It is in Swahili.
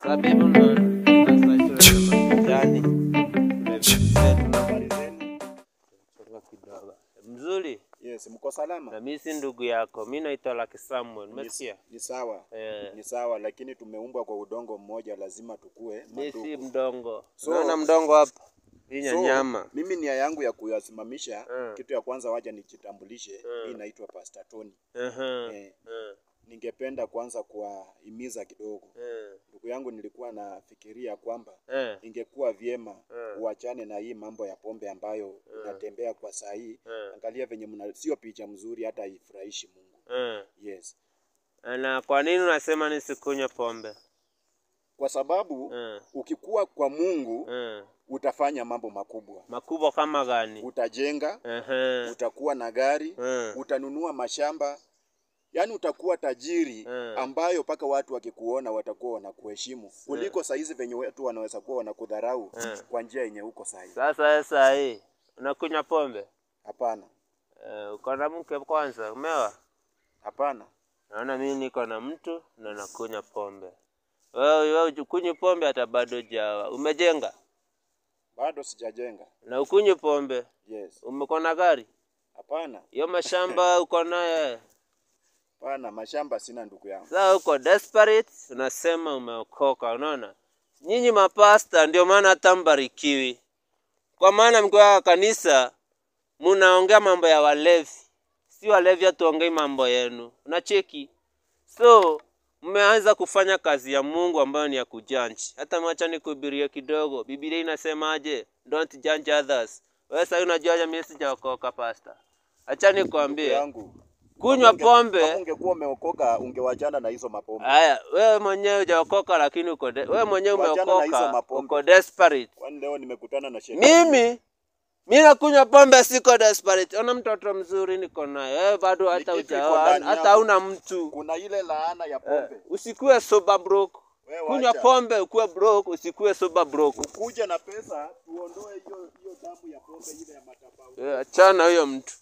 Sabibu na majani. Mzuri? Yes, mko salama? Na mimi si ndugu yako. Mimi naitwa Lucky Samuel. Umesikia? Ni sawa. Ni sawa, lakini tumeumbwa kwa udongo mmoja, lazima tukue mandugu. Mimi si mdongo. Unaona mdongo hapa? Hii nyama. Mimi nia yangu ya kuyasimamisha, kitu ya kwanza wacha nijitambulishe. Mimi naitwa Pastor Tony. Ningependa kwanza kuwahimiza kidogo. Ndugu yangu, nilikuwa nafikiria kwamba ingekuwa vyema uachane na hii mambo ya pombe ambayo unatembea kwa saa hii. Angalia venye sio picha mzuri, hata haifurahishi Mungu. Yes. Na kwa nini unasema nisikunywe pombe? Kwa sababu ukikuwa kwa Mungu utafanya mambo makubwa. Makubwa kama gani? Utajenga, utakuwa na gari, utanunua mashamba. Yaani utakuwa tajiri ambayo paka watu wakikuona watakuwa wanakuheshimu. Kuliko saizi venye watu wanaweza kuwa wanakudharau kwa njia yenye uko sahihi. Sasa hii unakunywa pombe? Hapana. Uko na mke kwanza, umeoa? Hapana. Naona mimi niko na mtu na nakunywa pombe. Wewe ukunywe pombe hata bado jawa. Umejenga? Bado sijajenga. Na ukunywe pombe? Yes. Umeko na gari? Hapana. Hiyo mashamba uko naye? Hapana, mashamba sina ndugu yangu. Sasa uko desperate, unasema umeokoka, unaona? Nyinyi mapasta ndio maana hata mbarikiwi. Kwa maana mkiwa kanisa mnaongea mambo ya walevi. Si walevi tuongee mambo yenu. Unacheki? So mmeanza kufanya kazi ya Mungu ambayo ni ya kujudge. Hata mwacha nikuhubirie kidogo. Biblia inasemaje? Don't judge others. Wewe sasa unajua mimi sijaokoka pastor. Acha nikwambie. Kunywa pombe. Kama ungekuwa umeokoka ungewachana na hizo mapombe. Haya, wewe mwenyewe hujaokoka lakini wewe mwenyewe umeokoka. Uko desperate. Kwani leo nimekutana na shetani. Mimi nakunywa pombe, siko desperate. Ona mtoto mzuri niko naye. Wewe bado hata hujaoa, hata una mtu. Kuna ile laana ya pombe. Usikue sober broke. Kunywa pombe ukue broke, usikue sober broke. Ukuje na pesa tuondoe hiyo damu ya pombe ile ya matabau. Achana huyo mtu.